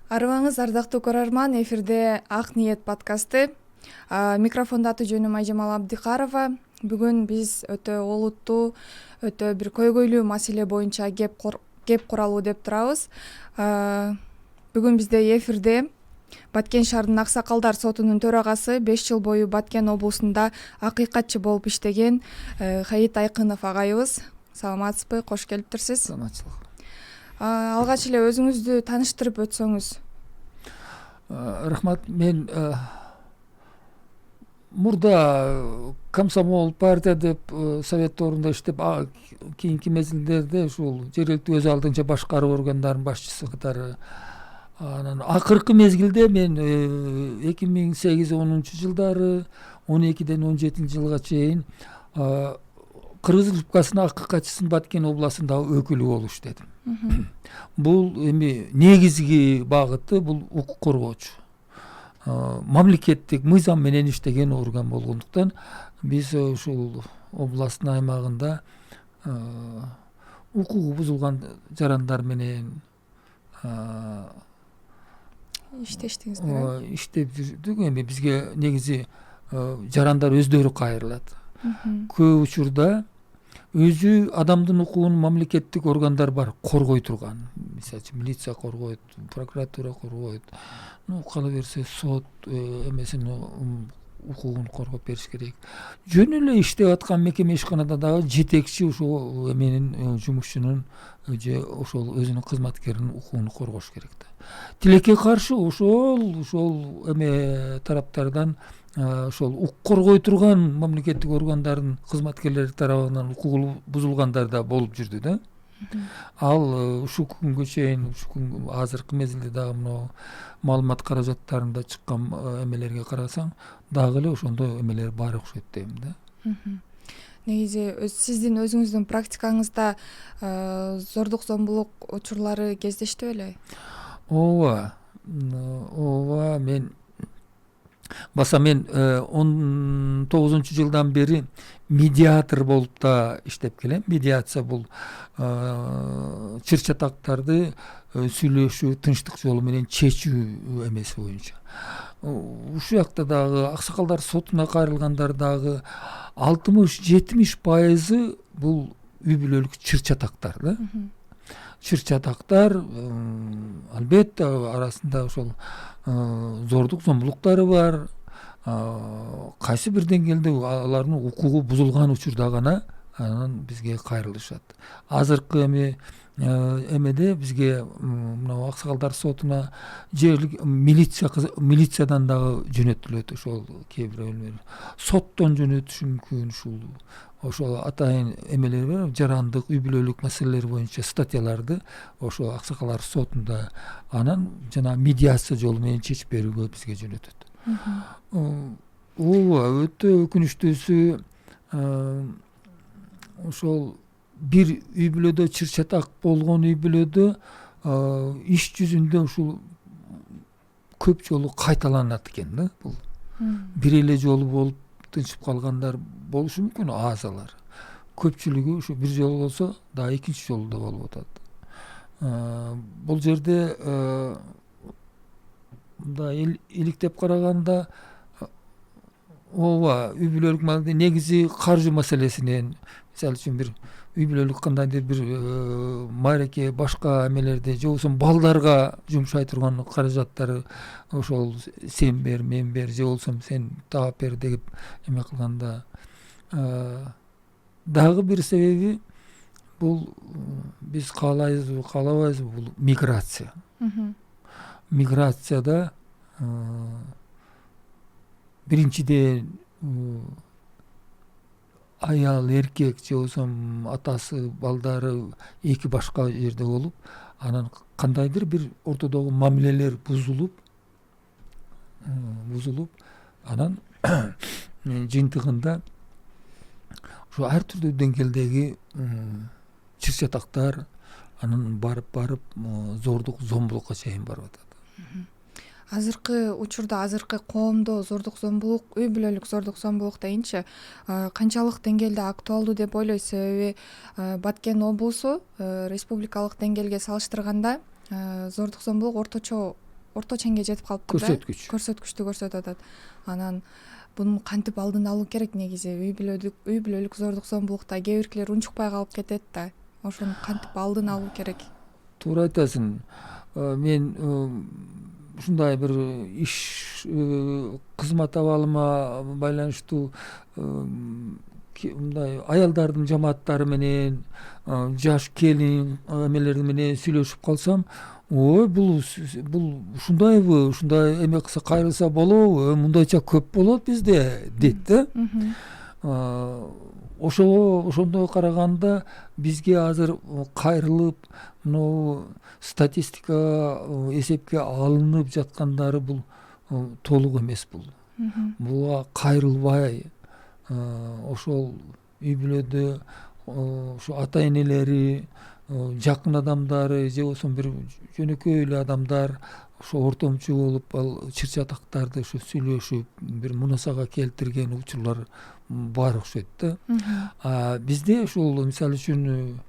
Арыбаңыз ардактуу көрөрман, эфирде Ак ниет подкасты. Микрофондо аты жөнүм Айжамал Абдикарова. Бүгүн биз өтө олуттуу, өтө бир көйгөйлүү маселе боюнча кеп куралуу деп турабыз. Бүгүн бизде эфирде Баткен шаарынын Аксакалдар сотунун төрагасы 5 жыл бою Баткен облусунда акыйкатчы болуп иштеген Хаит Айкынов агайыбыз. Саламатсызбы? Кош келиптирсиз. Саламатчылык. Алгач эле өзүңүздү тааныштырып өтсөңүз. Рахмат. Мен мурда комсомол партия деп советторунда иштеп, кийинки мезгилдерде ушул жергиликтүү өз алдынча башкаруу органдарынын башчысы катары. Анан акыркы мезгилде мен 2008-10 жылдары 12-ден 17 жылга чейин Кыргыз Республикасынын акыйкатчысынын Баткен областындагы өкүлү болуп иштедим. Бул эми негизги багыты бул укук коргоочу. Мамлекеттик мыйзам менен иштеген орган болгондуктан биз ушул областтын аймагында укугу бузулган жарандар менен иштештиңиздер. Иштеп жүрдүк. Эми бизге негизи жарандар өздөрү кайрылат. Көп учурда өзү адамдын укугун мамлекеттик органдар бар коргой турган. Мисалы үчүн милиция коргойт, прокуратура коргойт. Кала берсе сот эмесин укугун коргоп бериш керек. Жөн эле иштеп аткан мекеме ишканада дагы жетекчи ошол эменин жумушчунун же ошол өзүнүн кызматкеринин укугун коргош керек да. Тилекке каршы ошол эме тараптардан ошол укук коргой турган мамлекеттик органдардын кызматкерлери тарабынан укугу бузулгандар да болуп жүрдү да. Ал ушул күнгө чейин, азыркы мезгилде дагы мына маалымат каражаттарында чыккан эмелерге карасаң, дагы эле ошондой эмелер бар окшойт дейм да. Негизи сиздин өзүңүздүн практикаңызда зордук зомбулук учурлары кездешти беле? Ооба, мен баса мен 19 жылдан бери медиатор болуп да иштеп келем. Медиация бул чыр чатактарды сүйлөшүү, тынчтык жолу менен чечүү эмеси боюнча. Ушул жакта дагы Аксакалдар сотуна кайрылгандар дагы 60-70% бул үй бүлөлүк чыр чатактар да. Чыр чатактар, албетте арасында ошол зордук зомбулуктары бар. Кайсы бир деңгээлде алардын укугу бузулган учурда гана анан бизге кайрылышат. Азыркы эмеде бизге мына Аксакалдар сотуна жергиликтүү милициядан дагы жөнөтүлөт. Ошол кээ бир соттон жөнөтүшү мүмкүн. Ошол атайын эмелер бар, жарандык, үй бүлөлүк маселелер боюнча статьяларды ошол Аксакалдар сотунда анан жана медиация жолу менен чечип берүүгө бизге жөнөтөт. Өтө өкүнүчтүүсү ошол бир үй бүлөдө чыр чатак болгон үй бүлөдө иш жүзүндө ушул көп жолу кайталанат экен да. Бул бир эле жолу болуп тынчып калгандар болушу мүмкүн, азалар. Көпчүлүгү ушу бир жолу болсо дагы экинчи жолу да болуп атат. Бул жерде мындай иликтеп караганда ооба, үй бүлөлүк малды негизи каржы маселесинен, мисалы үчүн бир үй бүлөлүк кандайдыр бир маареке башка эмелерде же болбосо балдарга жумшай турган каражаттары ошол сен бер, мен бер, же болбосо сен таап бер деп эме кылганда дагы бир себеби бул биз каалайбызбы, каалабайбызбы, бул миграция. Миграцияда биринчиден аял, эркек же болбосо атасы, балдары эки башка жерде болуп, анан кандайдыр бир ортодогу мамилелер бузулуп, анан жыйынтыгында ушу ар түрдүү деңгээлдеги чыр чатактар анан барып зордук зомбулукка чейин барып атат. Азыркы учурда, азыркы коомдо зордук зомбулук, үй бүлөлүк зордук зомбулук дейинчи канчалык деңгээлде актуалдуу деп ойлойсуз? Себеби Баткен облусу республикалык деңгээлге салыштырганда зордук зомбулук орточо орто ченге жетип калыптыр да. Көрсөткүчтү көрсөтүп атат. Анан буну кантип алдын алуу керек негизи? Үй бүлөлүк зордук зомбулукта кээ биркилер унчукпай калып кетет да. Ошону кантип алдын алуу керек? Туура айтасың. Мен ушундай бир иш кызмат абалыма байланыштуу мындай аялдардын жамааттары менен жаш келин эмелер менен сүйлөшүп калсам, ой бул ушундайбы, ушундай эме кылса кайрылса болобу, мындайча көп болот бизде дейт да. Ошондой караганда бизге азыр кайрылып мынау статистика эсепке алынып жаткандары бул толук эмес. Буга кайрылбай ошол үй бүлөдө ошо ата энелери, жакын адамдары же болбосо бир жөнөкөй эле адамдар ошо ортомчу болуп ал чыр чатактарды ошо сүйлөшүп бир мунасага келтирген учурлар бар окшойт да. Бизде ушул мисалы үчүн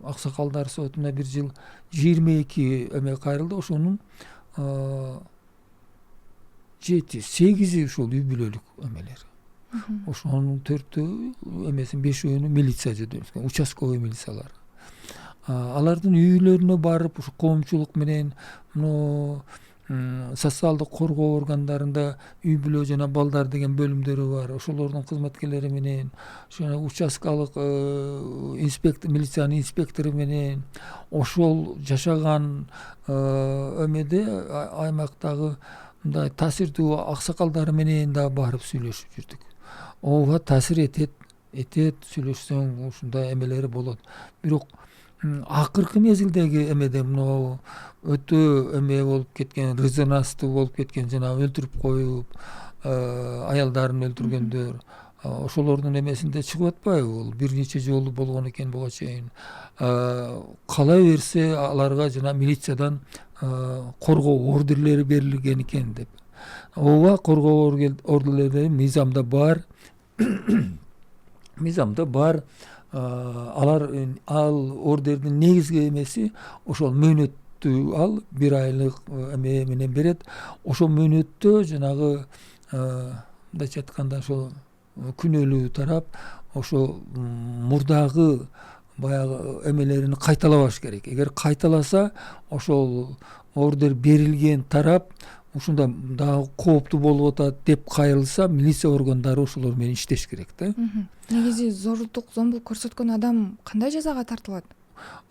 Аксакалдар сотуна бир жыл 22 эме кайрылды. Ошонун 7-8 ушул үй бүлөлүк эмелер. Ошонун 4 эмесин 5-өөнү милиция жөнөткөн, участковый милициялар. Алардын үйлөрүнө барып ушу коомчулук менен социалдык коргоо органдарында үй бүлө жана балдар деген бөлүмдөрү бар. Ошолордун кызматкерлери менен, жана участкалык милициянын инспектору менен ошол жашаган эмеде аймактагы мындай таасирдүү аксакалдары менен да барып сүйлөшүп жүрдүк. Ооба таасир этет, сүйлөшсөң ушундай эмелери болот. Бирок акыркы мезгилдеги эмеде мынау өтө эме болуп кеткен, резонанстуу болуп кеткен, жана өлтүрүп коюп, аялдарын өлтүргөндөр, ошолордун эмесинде чыгып атпайбы? Бул бир нече жолу болгон экен буга чейин. Кала берсе аларга жана милициядан коргоо ордерлери берилген экен деп. Ооба, коргоо ордерлери мыйзамда бар. Ал ордердин негизги эмеси ошол мөөнөттү ал 1 айлык эме менен берет. Ошол мөөнөттө жанагы мындайча айтканда ошо күнөөлүү тарап ошо мурдагы баягы эмелерин кайталабаш керек. Эгер кайталаса, ошол ордер берилген тарап ушундай дагы кооптуу болуп атат деп кайрылса, милиция органдары ошолор менен иштеш керек да. Негизи зордук зомбулук көрсөткөн адам кандай жазага тартылат?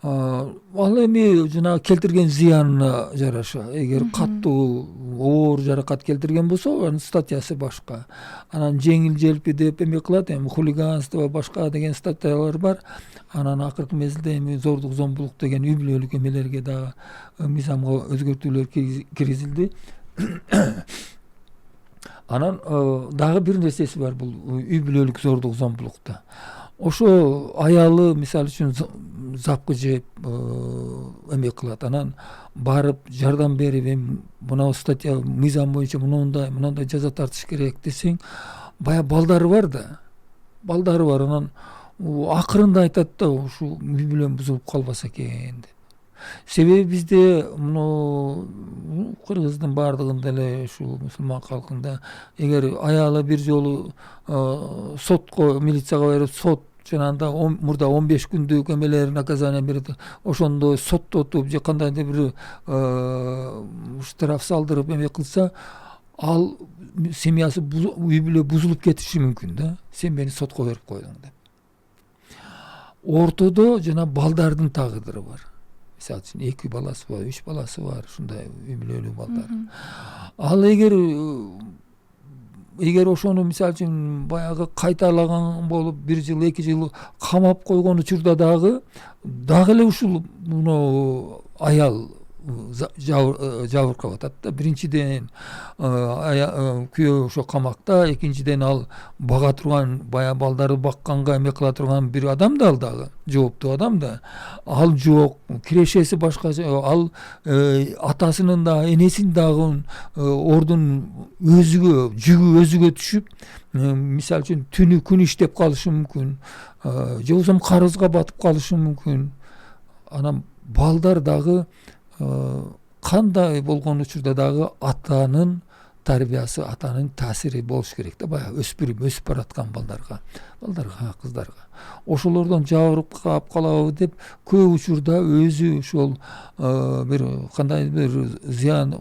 Ал эми жана келтирген зыянына жараша. Эгер каттуу оор жаракат келтирген болсо, анын статьясы башка. Анан жеңил желпи деп эме кылат, эми хулиганство башка деген статьялар бар. Анан акыркы мезгилде эми зордук зомбулук деген үй бүлөлүк эмелерге дагы мыйзамга өзгөртүүлөр киргизилди. Анан дагы бир нерсеси бар бул үй бүлөлүк зордук зомбулукта. Ошо аялы мисалы үчүн запкы жеп эме кылат. Анан барып жардам берип, мына статья мыйзам боюнча мындай жаза тартыш керек десең, бая балдары бар да. Балдары бар. Анан акырында айтат да, ушу үй бүлөм бузулуп калбаса экен деп. Себеби бизде муну кыргыздын бардыгында эле ушул мусулман калкында эгер аялы бир жолу сотко, милицияга берип, сот жанагында мурда 15 күндүк эмелер наказание берет, ошондо соттотуп же кандайдыр бир штраф салдырып эме кылса, ал семьясы үй бүлө бузулуп кетиши мүмкүн да. Сен мени сотко берип койдуң деп. Ортодо жана балдардын тагдыры бар. Мисалы үчүн 2 баласы бар, 3 баласы бар, ушундай үй бүлөлүү балдар. Ал эгер ошону мисалы үчүн баягы кайталаган болуп 1 жыл, 2 жыл камап койгон учурда дагы эле ушул аял жабыркап атат да. Биринчиден күйөө ошо камакта, экинчиден ал бага турган, бая балдарды бакканга эме кыла турган бир адам да, ал дагы жооптуу адам да. Ал жок, кирешеси башка, ал атасынын да, энесинин дагы ордун жүгү өзүгө түшүп, мисалы үчүн түнү күн иштеп калышы мүмкүн, же болбосо карызга батып калышы мүмкүн. Анан балдар дагы кандай болгон учурда дагы атанын тарбиясы, атанын таасири болуш керек да, баягы өспүрүм өсүп бараткан балдарга, кыздарга. Ошолордон жабырып калабы деп көп учурда өзү ошол бир кандай бир зыян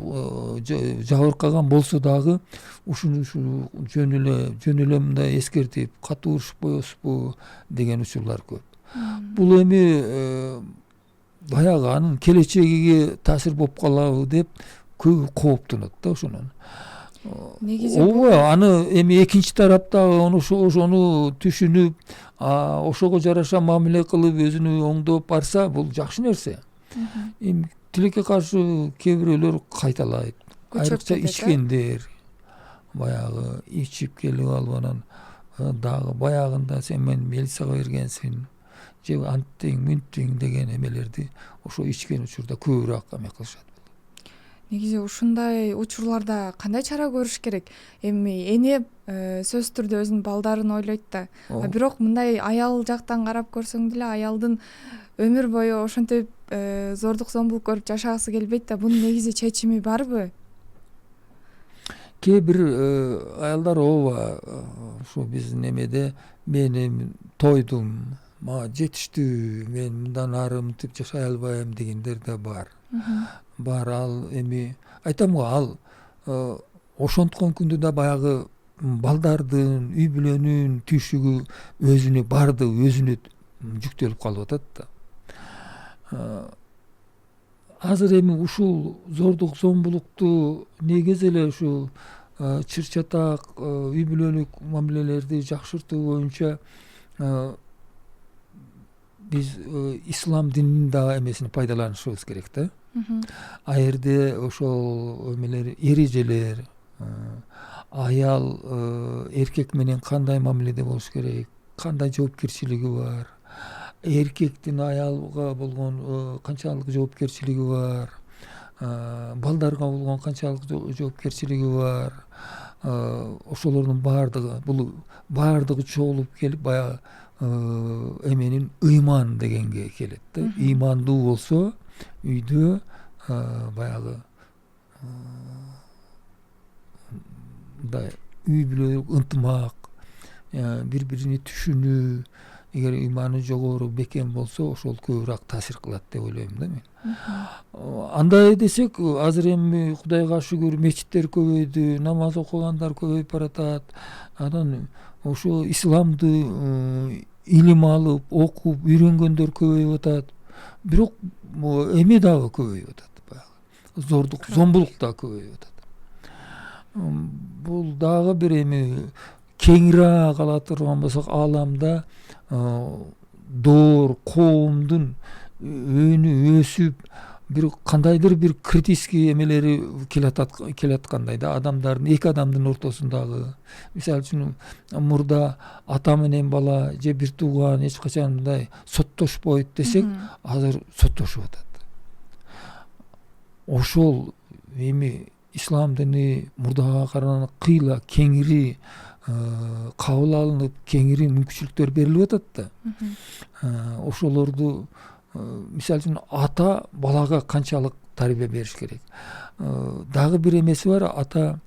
жабыркаган болсо дагы ушуну жөн эле мындай эскертип катуу урушуп коесузбу деген учурлар көп. Бул эми баягы анын келечегиге таасир болуп калабы деп көп кооптонот да ошонун. Негизи ооба, аны эми экинчи тараптагы ошону түшүнүп, ошого жараша мамиле кылып өзүнү оңдоп барса, бул жакшы нерсе. Эми тилекке каршы кээ бирөөлөр кайталайт. Айрыкча ичкендер, баягы ичип келип алып анан дагы баягында сен мени милицияга бергенсиң, же анттиң, мүнттиң деген эмелерди ошо ичкен учурда көбүрөөк эме кылышат. Негизи ушундай учурларда кандай чара көрүш керек? Эми эне сөзсүз түрдө өзүнүн балдарын ойлойт да. Бирок мындай аял жактан карап көрсөң деле аялдын өмүр бою ошентип зордук зомбулук көрүп жашагысы келбейт да. Бунун негизи чечими барбы? Кээ бир аялдар ооба, ушу биздин эмеде мен тойдум, мага жетиштүү, мен мындан ары мынтип жашай албайм дегендер да бар. Ал эми айтам го, ал ошонткон күндө да баягы балдардын, үй бүлөнүн түйшүгү өзүнө өзүнө жүктөлүп калып атат да. Азыр эми ушул зордук зомбулукту негизи эле ушу чыр-чатак үй бүлөлүк мамилелерди жакшыртуу боюнча биз ислам дининин дагы эмесин пайдаланышыбыз керек да. Ал жерде ошол эмелер, эрежелер, аял эркек менен кандай мамиледе болуш керек, кандай жоопкерчилиги бар, эркектин аялга болгон канчалык жоопкерчилиги бар, балдарга болгон канчалык жоопкерчилиги бар, ошолордун баардыгы чогулуп келип баягы эменин ыйман дегенге келет да. Ыймандуу болсо үйдө баягы мындай үй бүлөлүк ынтымак, бири бирини түшүнүү, эгер ыйманы жогору бекем болсо ошол көбүрөөк таасир кылат деп ойлойм да мен. Андай десек, азыр эми Кудайга шүгүр мечиттер көбөйдү, намаз окугандар көбөйүп баратат. Анан ошо исламды илим алып, окуп, үйрөнгөндөр көбөйүп атат. Бирок эме дагы көбөйүп атат, баягы зордук, зомбулук да көбөйүп атат. Бул дагы бир эми кеңираак ала турган болсок, ааламда доор коомдун өнү өсүп, бир кандайдыр бир критический эмелери келаткандай да, адамдардын, эки адамдын ортосундагы, мисалы үчүн мурда ата менен бала же бир тууган эч качан мындай соттошпойт десек, азыр соттошуп атат. Ошол эми ислам дини мурдага караганда кыйла кеңири кабыл алынып, кеңири мүмкүнчүлүктөр берилип атат да. Ошолорду мисалы үчүн ата балага канчалык тарбия бериш керек. Дагы бир эмеси бар, ата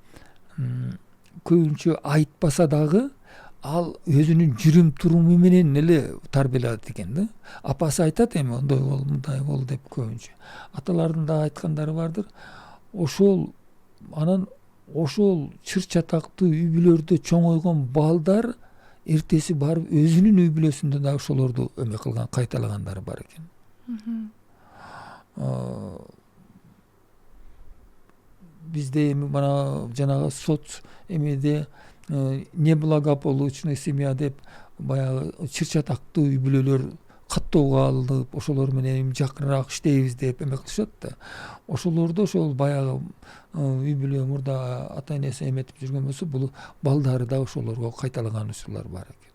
көбүнчө айтпаса дагы ал өзүнүн жүрүм туруму менен эле тарбиялайт экен да. Апасы айтат эми ондой бол, мындай бол деп көбүнчө. Аталардын да айткандары бардыр. Анан ошол чыр-чатактуу үй бүлөлөрдө чоңойгон балдар эртеси барып өзүнүн үй бүлөсүндө да ошолорду эме кылган, кайталагандары бар экен. Бизде эми мана жанагы соц эмеде неблагополучная семья деп баягы чыр-чатактуу үй бүлөлөр каттоого алынып, ошолор менен жакыныраак иштейбиз деп эме кылышат да. Ошолордо ошол баягы үй бүлө мурда ата энеси эметип жүргөн болсо, бул балдары да ошолорго кайталаган учурлар бар экен.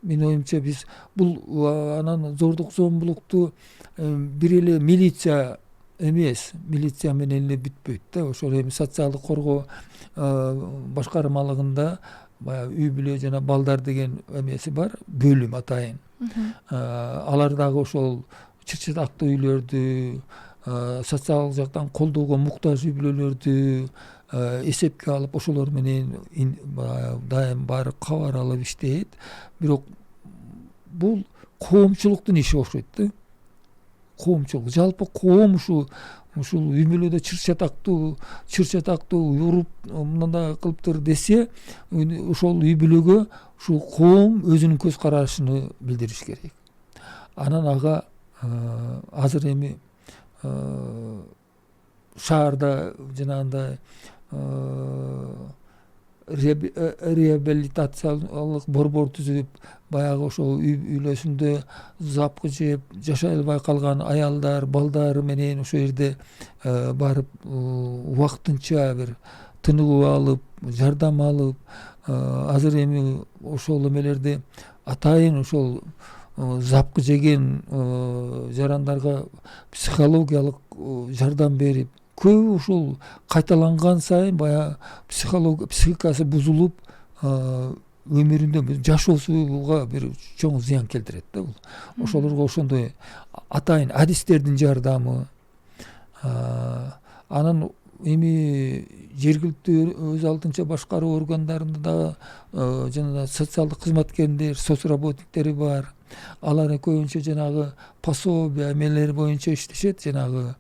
Менин оюмча биз бул анан зордук зомбулукту бир эле милиция эмес, милиция менен эле бүтпөйт да. Ошол эми социалдык коргоо башкармалыгында баягы үй бүлө жана балдар деген эмеси бар, бөлүм атайын. Алар дагы ошол чыр-чатактуу үйлөрдү, социалдык жактан колдоого муктаж үй бүлөлөрдү эсепке алып ошолор менен дайым баары кабар алып иштейт. Бирок бул коомчулуктун иши окшойт да. Коомчулук жалпы коом ушул үй бүлөдө чыр-чатактуу уруп мындай кылыптыр десе, ошол үй бүлөгө ушул коом өзүнүн көз карашын билдириш керек. Анан ага азыр эми шаарда жанагындай реабилитациялык борбор түзүп, баягы ошол үй бүлөсүндө запкы жеп жашай албай калган аялдар, балдар менен ошол жерде барып убактынча бир тыныгып алып, жардам алып, азыр эми ошол эмелерди атайын ошол запкы жеген жарандарга психологиялык жардам берип, көбү ушул кайталанган сайын баягы психикасы бузулуп, өмүрүндө жашоосуга бир чоң зыян келтирет да бул. Ошолорго ошондой атайын адистердин жардамы, анан эми жергиликтүү өз алдынча башкаруу органдарында дагы жана социалдык кызматкерлер, соцработниктери бар. Алар көбүнчө жанагы пособие эмелер боюнча иштешет, жанагы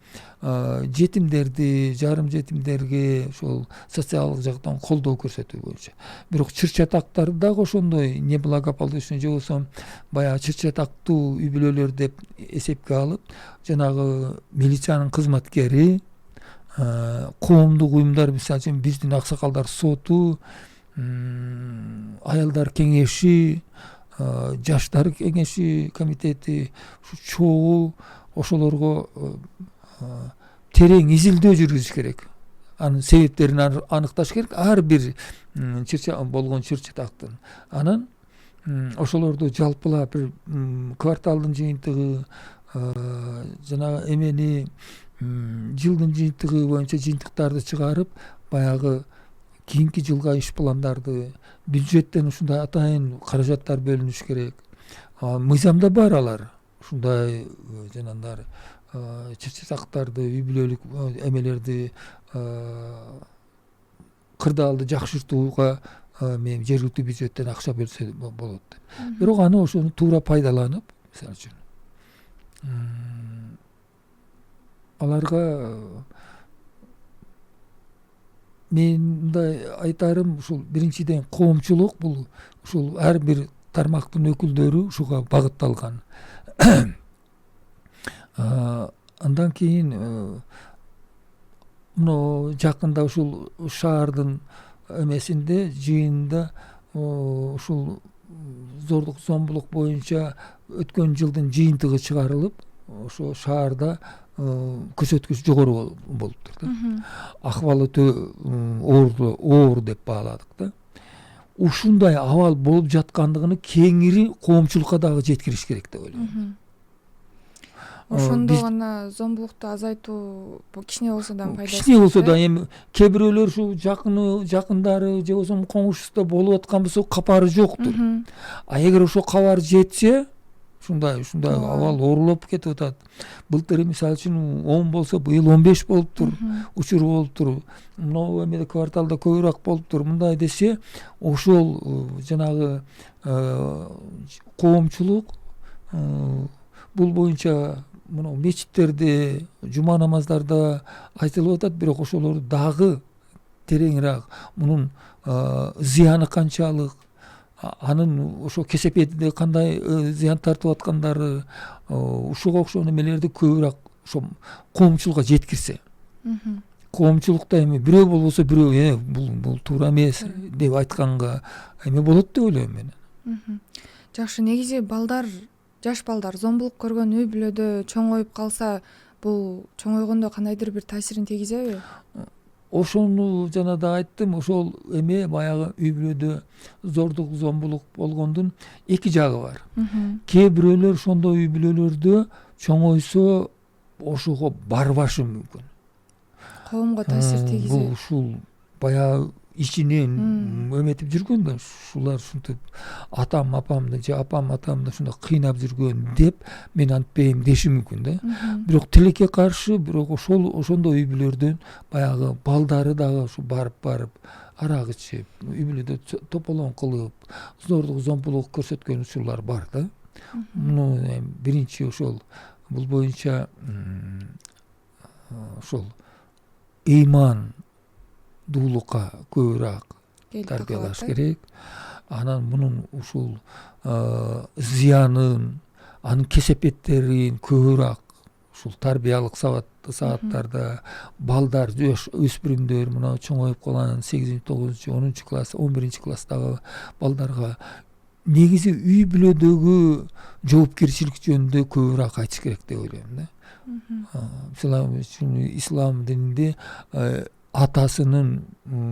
жетимдерди, жарым жетимдерге ошол социалдык жактан колдоо көрсөтүү боюнча. Бирок чыр-чатактарды дагы ошондой неблагополучный же болбосо баягы чыр-чатактуу үй бүлөлөр деп эсепке алып, жанагы милициянын кызматкери, коомдук уюмдар, мисалы үчүн биздин аксакалдар соту, аялдар кеңеши, жаштар кеңеши комитети, чогуу ошолорго терең изилдөө жүргүзүш керек. Анын себептерин аныкташ керек ар бир болгон чыр-чатактын. Анан ошолорду жалпылап бир кварталдын жыйынтыгы, жана эмени жылдын жыйынтыгы боюнча жыйынтыктарды чыгарып, баягы кийинки жылга иш пландарды, бюджеттен ушундай атайын каражаттар бөлүнүш керек. Мыйзамда бар алар. Ушундай жанагындар чыр-чатактарды, үй бүлөлүк эмелерди кырдаалды жакшыртууга мен жергиликтүү бюджеттен акча бөлсө болот деп. Бирок аны ошону туура пайдаланып, мисалы үчүн аларга мен мындай айтарым, ушул биринчиден коомчулук бул ушул ар бир тармактын өкүлдөрү ушуга багытталган. Андан кийин мына жакында ушул шаардын эмесинде жыйында ушул зордук зомбулук боюнча өткөн жылдын жыйынтыгы чыгарылып, ошо шаарда көрсөткүч жогору болуптур да. Акыбалы оор деп бааладык да. Ушундай абал болуп жаткандыгын кеңири коомчулукка дагы жеткириш керек деп ойлойм. Ошондо гана зомбулукту азайтуу кичине болсо да пайдасы. Кичине болсо да эми кээ бирөөлөр ушу жакындары же болбосо коңшусунда болуп аткан болсо капары жоктур. А эгер ошо кабар жетсе, ушундай абал оорулуп кетип атат. Былтыр мисалы үчүн 10 болсо быйыл 15 болуптур, учур болуптур. Мына эмеде кварталда көбүрөөк болуптур. Мындай десе, ошол жанагы коомчулук бул боюнча мына мечиттерде, жума намаздарда айтылып атат, бирок ошолорду дагы тереңирээк мунун зыяны канчалык, анын ошо кесепетинде кандай зыян тартып аткандары, ушуга окшогон эмелерди көбүрөөк ошо коомчулукка жеткирсе. Коомчулукта эми бирөө болбосо бирөө бул туура эмес деп айтканга эме болот деп ойлойм мен. Жакшы, негизи жаш балдар зомбулук көргөн үй бүлөдө чоңоюп калса, бул чоңойгондо кандайдыр бир таасирин тийгизеби? Ошону жана да айттым, ошол эме баягы үй бүлөдө зордук зомбулук болгондун эки жагы бар. Кээ бирөөлөр ошондой үй бүлөлөрдө чоңойсо ошого барбашы мүмкүн. Коомго таасир тийгизеби? Бул ушул баягы ичинен эметип жүргөн да, ушулар ушинтип атам апамды же апам атамды ушундай кыйнап жүргөн деп мен антпейм деши мүмкүн да. Бирок тилекке каршы, бирок ошондой үй бүлөлөрдөн баягы балдары дагы ушу барып арак ичип, үй бүлөдө тополоң кылып, зордук зомбулук көрсөткөн учурлар бар да. Муну биринчи ошол бул боюнча ошол ыймандуулукка көбүрөөк тарбиялаш керек. Анан мунун ушул зыянын, анын кесепеттерин көбүрөөк ушул тарбиялык сааттарда балдар, өспүрүмдөр мына чоңоюп калган 8, 9, 10 класс, 11 класстагы балдарга негизи үй бүлөдөгү жоопкерчилик жөнүндө көбүрөөк айтыш керек деп ойлойм да. Ислам дининде атасынын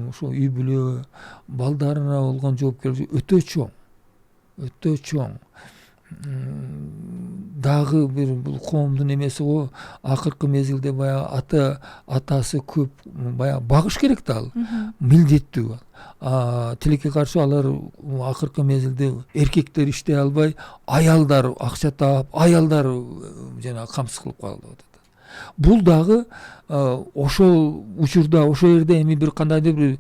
ошо үй бүлө балдарына болгон жоопкерчилиги өтө чоң. Дагы бир бул коомдун эмеси го, акыркы мезгилде баягы атасы көп баягы багыш керек да, ал милдеттүү. Тилекке каршы алар акыркы мезгилде эркектер иштей албай, аялдар акча таап, аялдар жана камсыз кылып калып атат. Бул дагы ошол учурда, ошол жерде эми бир кандайдыр бир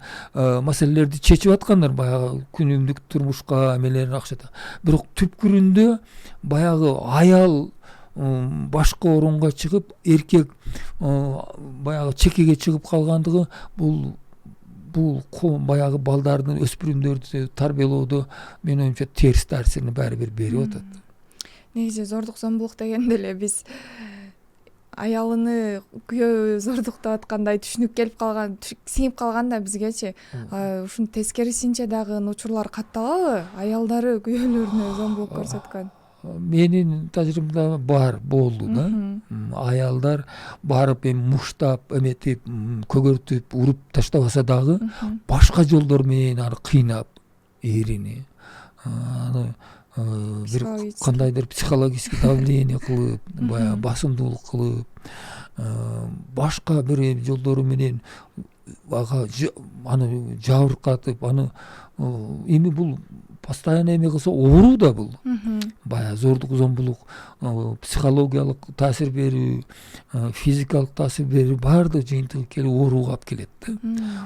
маселелерди чечип аткандар, баягы күнүмдүк турмушка эмелерин акча. Бирок түпкүрүндө баягы аял башка орунга чыгып, эркек баягы чекеге чыгып калгандыгы бул баягы балдардын, өспүрүмдөрдү тарбиялоодо менин оюмча терс таасирин баары бир берип атат. Негизи зордук зомбулук дегенде эле биз аялыны күйөө зордуктап аткандай түшүнүп келип калган, сиңип калган да бизгечи. Ушунун тескерисинче дагы учурлар катталабы? Аялдары күйөөлөрүнө зомбулук көрсөткөн? Менин тажрыйбамда болду да. Аялдар барып муштап, эметип, көгөртүп, уруп таштабаса дагы башка жолдор менен аны кыйнап, эрини, аны бир кандайдыр психологический давление кылып, баягы басымдуулук кылып, башка бир жолдору менен аны жабыркатып, аны эми бул постоянно эме кылса оору да бул. Баягы зордук зомбулук, психологиялык таасир берүү, физикалык таасир берүү баардыгы жыйынтыгы келип ооруга алып келет да.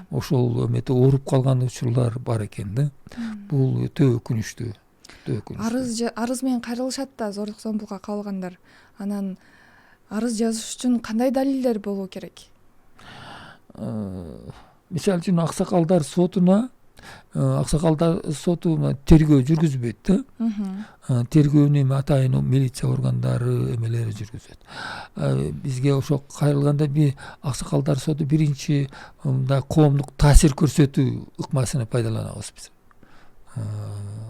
Ошол эметип ооруп калган учурлар бар экен да. Бул өтө өкүнүчтүү. Арыз менен кайрылышат да зордук зомбулукка кабылгандар. Анан арыз жазыш үчүн кандай далилдер болуу керек? Мисалы үчүн аксакалдар соту тергөө жүргүзбөйт да. Тергөөнү атайын милиция органдары эмелери жүргүзөт. Бизге ошо кайрылганда бир аксакалдар соту биринчи коомдук таасир көрсөтүү ыкмасына пайдаланабыз биз.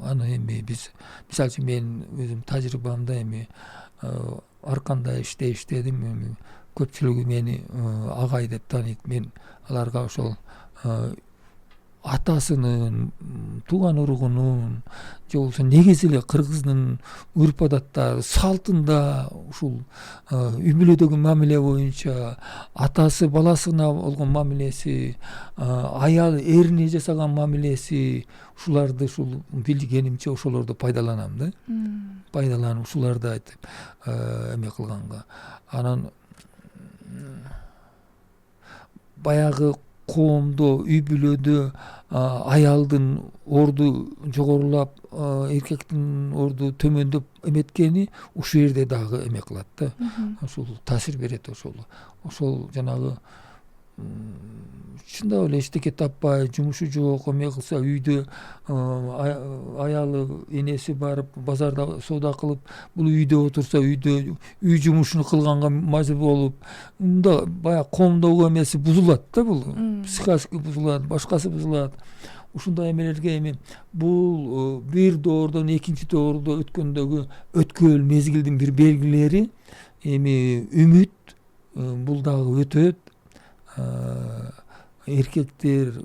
Аны эми биз, мисалы үчүн мен өзүм тажрыйбамда эми ар кандай иштедим, эми көпчүлүгү мени агай деп тааныйт. Мен аларга ошол атасынын, тууган уругунун, же болбосо негизи эле кыргыздын үрп адаттары, салтында ушул үй бүлөдөгү мамиле боюнча атасы баласына болгон мамилеси, аял эрине жасаган мамилеси, ушуларды билгенимче ошолорду пайдаланам да. Пайдаланып ушуларды айтып эме кылганга. Анан баягы коомдо, үй бүлөдө аялдын орду жогорулап, эркектин орду төмөндөп эметкени ушул жерде дагы эме кылат да. Ошол таасир берет. Ошол жанагы чындап эле эчтеке таппай, жумушу жок, эме кылса, үйдө аялы, энеси барып базарда соода кылып, бул үйдө отурса, үй жумушун кылганга мажбур болуп, мында баягы коомдогу эмеси бузулат да, бул психикасы бузулат, башкасы бузулат. Ушундай эмелерге эми бул бир доордон экинчи доордо өткөндөгү өткөөл мезгилдин бир белгилери, эми үмүт бул дагы өтөт. Эркектер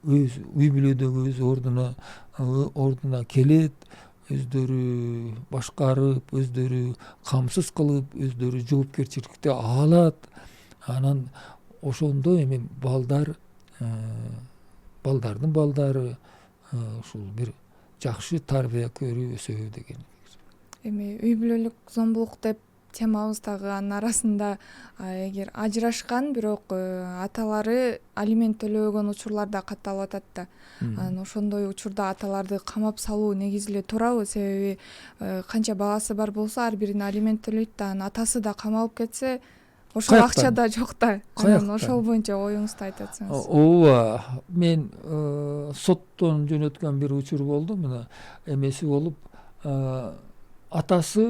өз үй бүлөдөгү өз ордуна келет, өздөрү башкарып, өздөрү камсыз кылып, өздөрү жоопкерчиликти алат. Анан ошондо эми балдар балдардын балдары ушул бир жакшы тарбия көрүп өсөбү деген. Эми үй бүлөлүк зомбулук деп темабыз дагы анын арасында эгер ажырашкан бирок аталары алимент төлөбөгөн учурлар да катталып атат да. Анан ошондой учурда аталарды камап салуу негизи эле туурабы? Себеби канча баласы бар болсо ар бирине алимент төлөйт да, анан атасы да камалып кетсе ошол акча да жок да. Анан ошол боюнча оюңузду айтып атсаңыз. Ооба, мен соттон жөнөткөн бир учур болду. Мына эмеси болуп, атасы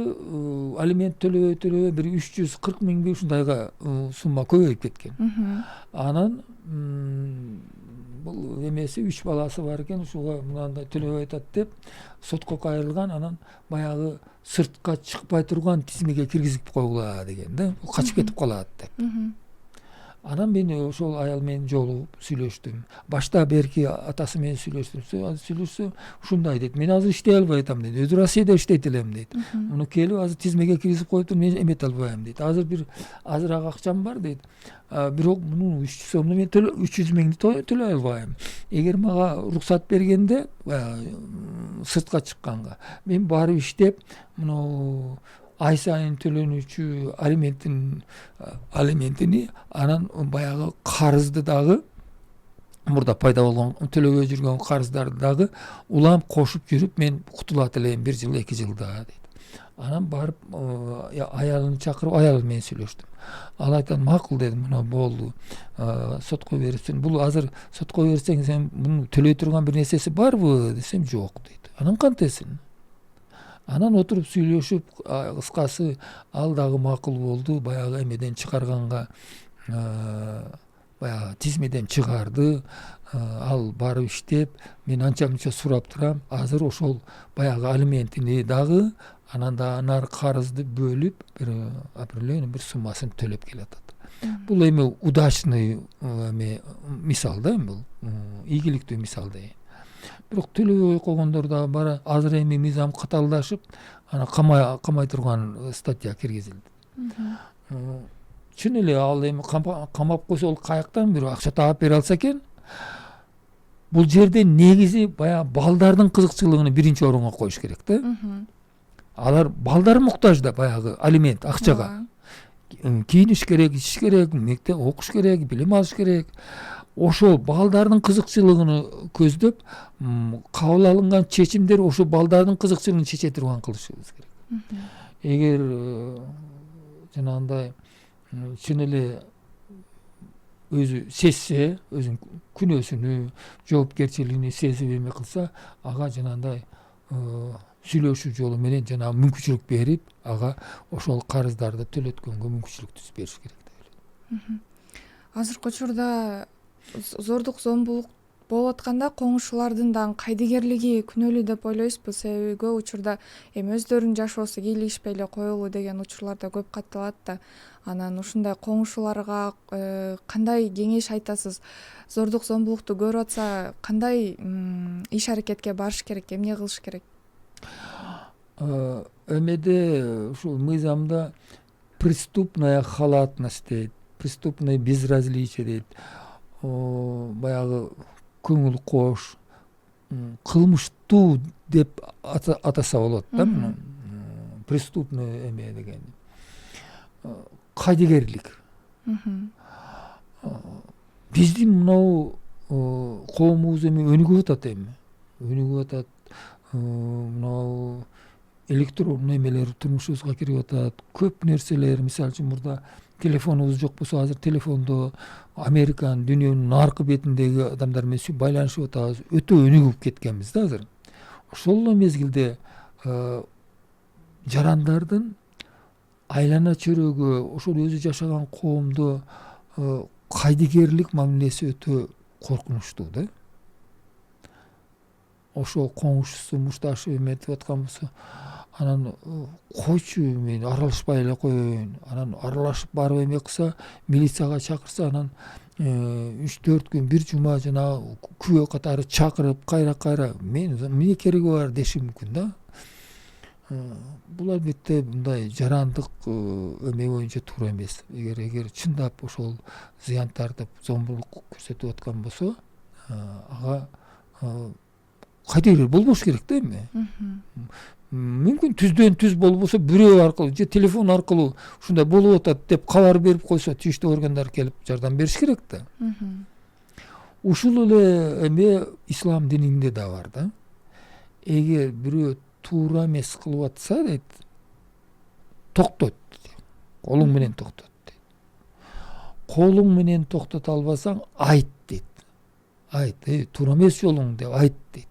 алимент төлөбөй бир 340 миңби ушундайга сумма көбөйүп кеткен. Анан бул эмеси 3 баласы бар экен, ушуга мынандай төлөбөй атат деп сотко кайрылган. Анан баягы сыртка чыкпай турган тизмеге киргизип койгула деген да, качып кетип калат деп. Анан мен ошол аял менен жолугуп сүйлөштүм. Башта берки атасы менен сүйлөшсө ушундай дейт: мен азыр иштей албай атам дейт. Өзү Россияда иштейт элем дейт. Муну келип азыр тизмеге киргизип коюптур, мен эмете албайм дейт. Азыр азыраак акчам бар дейт. Бирок муну 300 сомду мен 300 миңди төлөй албайм. Эгер мага уруксат бергенде сыртка чыкканга мен барып иштеп, муну ай сайын төлөнүүчү алиментини анан баягы карызды дагы, мурда пайда болгон төлөбөй жүргөн карыздарды дагы улам кошуп жүрүп мен кутулат элем 1 жыл 2 жылда дейт. Анан барып аялын чакырып, аялы менен сүйлөштүм. Ал айтат: макул дедим, мына болду, сотко берсин. Бул азыр сотко берсең сен муну төлөй турган бир нерсеси барбы десем, жок дейт. Анан кантесин? Анан отуруп сүйлөшүп, кыскасы ал дагы макул болду. Баягы эмеден чыгарганга, баягы тизмеден чыгарды. Ал барып иштеп, мен анча мынча сурап турам. Азыр ошол баягы алиментини дагы, анан да анар карызды бөлүп, бир определенный бир суммасын төлөп келатат. Бул эми удачный мисал да, бул ийгиликтүү мисал да. Бирок төлөбөй койгондор да бар. Азыр эми мыйзам катаалдашып, ана камай турган статья киргизилди. Чын эле ал эми камап койсо ол каяктан бир акча таап бере алса экен. Бул жерде негизи баягы балдардын кызыкчылыгын биринчи орунга коюш керек да. Алар балдар муктаж да баягы алимент акчага. Кийиниш керек, ичиш керек, мектеп окуш керек, билим алыш керек. Ошол балдардын кызыкчылыгын көздөп, кабыл алынган чечимдер ошо балдардын кызыкчылыгын чече турган кылышыбыз керек. Эгер жанагындай чын эле өзү сезсе, өзүнүн күнөөсүнү, жоопкерчилигин сезип эме кылса, ага жанагындай сүйлөшүү жолу менен жана мүмкүнчүлүк берип, ага ошол карыздарды төлөткөнгө мүмкүнчүлүк түзүп бериш керек деп ойлойм. Азыркы учурда зордук зомбулук болуп атканда коңшулардын да кайдыгерлиги күнөөлүү деп ойлойсузбу? Себеби көп учурда эми өздөрүнүн жашоосу кийлигишпей эле коелу деген учурлар да көп катталат да. Анан ушундай коңшуларга кандай кеңеш айтасыз? Зордук зомбулукту көрүп атса кандай иш аракетке барыш керек, эмне кылыш керек? Эмеде ушул мыйзамда преступная халатность дейт, преступное безразличие дейт. Баягы көңүл кош, кылмыштуу деп атаса болот да, муну. Преступный эме деген. Кайдыгерлик. Биздин мынау коомубуз эми өнүгүп атат эми. Өнүгүп атат. Мынау электрондуу эмелер турмушубузга кирип атат. Көп нерселер, мисалы үчүн мурда телефонубуз жок болсо, азыр телефондо Американын, дүйнөнүн аркы бетиндеги адамдар менен байланышып атабыз. Өтө өнүгүп кеткенбиз да азыр. Ошол эле мезгилде жарандардын айлана чөйрөгө, ошол өзү жашаган коомдо кайдыгерлик мамилеси өтө коркунучтуу да. Ошол коңшусу мушташы эметип аткан болсо, анан койчу, мен аралашпай эле коеюн. Анан аралашып барып эме кылса, милицияга чакырса, анан 3-4 күн, 1 жума жана күбө катары чакырып, кайра мен эмне кереги бар деши мүмкүн да. Бул албетте мындай жарандык эме боюнча туура эмес. Эгер чындап ошол зыян тартып, зомбулук көрсөтүп аткан болсо, ага кайдыгер болбош керек да эми. Мүмкүн түздөн түз болбосо бирөө аркылуу же телефон аркылуу ушундай болуп атат деп кабар берип койсо тийиштүү органдар келип жардам бериш керек да. Ушул эле эме ислам дининде да бар да. Эгер бирөө туура эмес кылып атса дейт, токтот, колуң менен токтот дейт. Колуң менен токтото албасаң айт дейт. Айт, туура эмес жолуң деп айт дейт.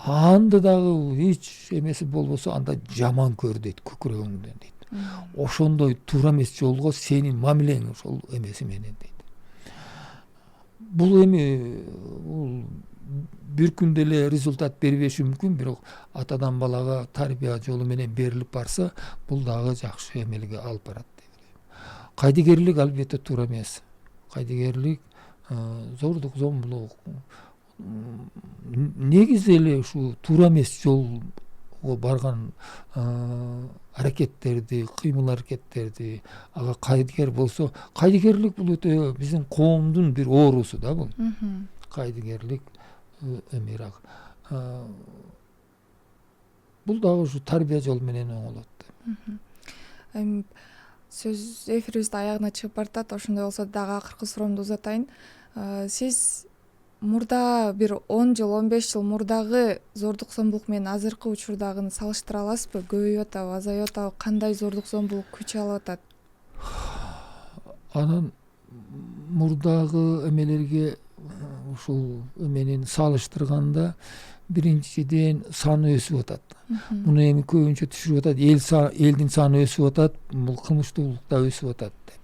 Анда дагы эч эмеси болбосо анда жаман көр дейт көкүрөгүңдөн дейт. Ошондой туура эмес жолго сенин мамилең ошол эмеси менен дейт. Бул эми бир күндө эле результат бербеши мүмкүн, бирок атадан балага тарбия жолу менен берилип барса, бул дагы жакшы эмелге алып барат деп ойлойм. Кайдыгерлик албетте туура эмес. Кайдыгерлик зордук, зомбулук негизи эле ушу туура эмес жолго барган аракеттерди, кыймыл аракеттерди ага кайдыгер болсо, кайдыгерлик бул өтө биздин коомдун бир оорусу да бул. Кайдыгерлик эмирак. Бул дагы ушу тарбия жолу менен оңолот. Сөз эфирибиздин аягына чыгып баратат. Ошондой болсо дагы акыркы суроомду узатайын. Сиз мурда бир 10 жыл, 15 жыл мурдагы зордук зомбулук менен азыркы учурдагыны салыштыра аласызбы? Көбөйүп атабы, азайып атабы? Кандай зордук зомбулук күч алып атат? Анан мурдагы эмелерге ушул менен салыштырганда биринчиден саны өсүп атат. Муну эми көбүнчө түшүрүп атат. Элдин саны өсүп атат, бул кылмыштуулук да өсүп атат деп.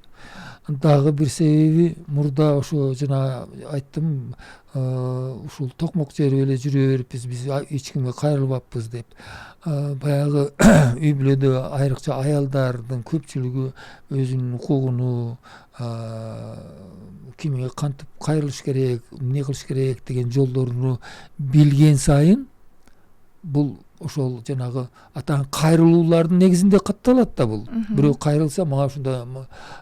Дагы бир себеби мурда ошо жана айттым, ушул токмок жерип эле жүрө бериппиз, биз эч кимге кайрылбаппыз деп. Баягы үй бүлөдө айрыкча аялдардын көпчүлүгү өзүнүн укугуну, кимге кантип кайрылыш керек, эмне кылыш керек деген жолдорун билген сайын бул ошол жанагы атаан кайрылуулардын негизинде катталат да бул. Бирөө кайрылса, мага ушундай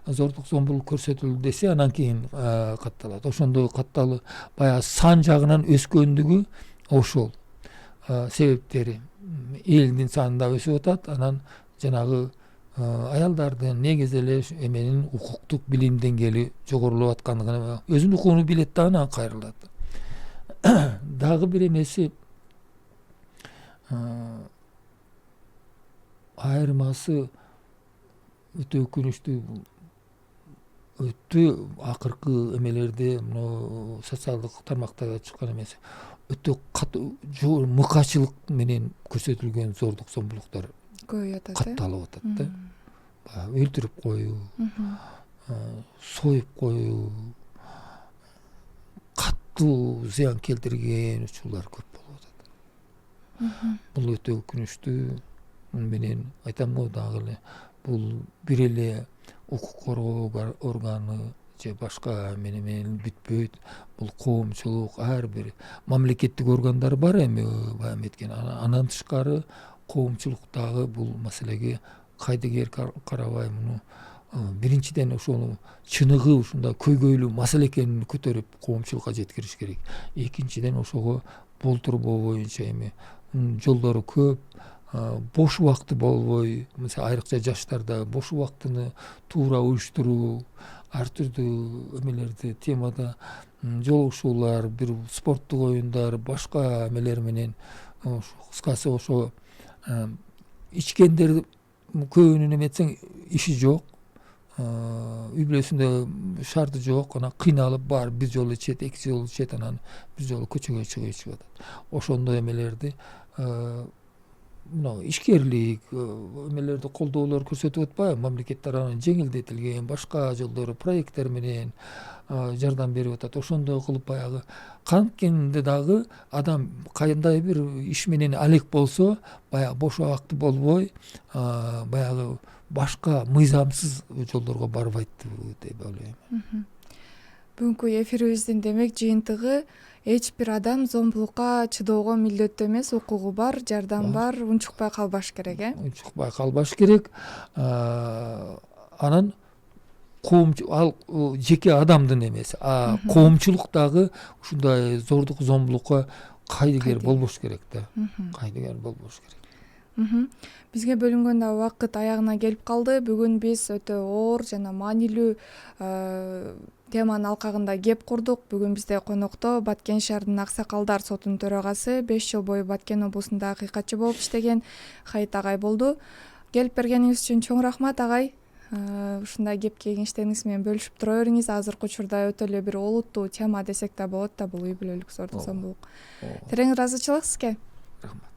зордук зомбулук көрсөтүлдү десе, анан кийин катталат. Ошондой катталуу баягы сан жагынан өскөндүгү ошол себептери. Элдин саны да өсүп атат, анан жанагы аялдардын негизи эле эменин укуктук билим деңгээли жогорулап аткандыгына, өзүнүн укугун билет да анан кайрылат. Дагы бир эмеси айырмасы өтө өкүнүчтүү, өтө акыркы эмелерде, мына социалдык тармактарда чыккан эмеси, өтө мыкачылык менен көрсөтүлгөн зордук зомбулуктар көбөйүп атат, катталып атат да. Өлтүрүп коюу, союп коюу, каттуу зыян келтирген учурлар көп болуп атат. Бул өтө өкүнүчтүү. Муну менен айтам го, дагы эле бул бир эле укук коргоо органы же башка менен бүтпөйт. Бул коомчулук, ар бир мамлекеттик органдар бар эми баягы эметкен. Андан тышкары коомчулук дагы бул маселеге кайдыгер карабай, муну биринчиден ошону чыныгы ушундай көйгөйлүү маселе экенин көтөрүп коомчулукка жеткириш керек. Экинчиден ошого болтурбоо боюнча эми жолдору көп, бош убакты болбой, мисалы айрыкча жаштарда бош убактыны туура уюштуруу, ар түрдүү эмелерди, темада жолугушуулар, бир спорттук оюндар, башка эмелер менен, кыскасы ошо ичкендер көбүнүн эметсең иши жок, үй бүлөсүндө шарды жок, анан кыйналып бар бир жолу ичет, эки жолу ичет, анан бир жолу көчөгө чыгып ичип атат. Ошондой эмелерди мына ишкерлик эмелерди колдоолор көрсөтүп атпайбы? Мамлекет тарабынан жеңилдетилген башка жолдору, проекттер менен жардам берип атат. Ошондой кылып баягы канткенде дагы адам кандай бир иш менен алек болсо, баягы бош убакты болбой, баягы башка мыйзамсыз жолдорго барбайт деп ойлойм. Бүгүнкү эфирибиздин демек жыйынтыгы: эч бир адам зомбулукка чыдоого милдеттүү эмес, укугу бар, жардам бар, унчукпай калбаш керек, Унчукпай калбаш керек. Анан ал жеке адамдын эмеси, а коомчулук дагы ушундай зордук зомбулукка кайдыгер болбош керек да. Кайдыгер болбош керек. Бизге бөлүнгөн да убакыт аягына келип калды. Бүгүн биз өтө оор жана маанилүү теманын алкагында кеп курдук. Бүгүн бизде конокто Баткен шаарынын Аксакалдар сотунун төрагасы, 5 жыл бою Баткен облусунда акыйкатчы болуп иштеген Хайыт агай болду. Келип бергениңиз үчүн чоң рахмат агай. Ушундай кеп кеңештериңиз менен бөлүшүп тура бериңиз. Азыркы учурда өтө эле бир олуттуу тема десек да болот да, бул үй бүлөлүк зордук зомбулук. Терең ыраазычылык сизге. Рахмат.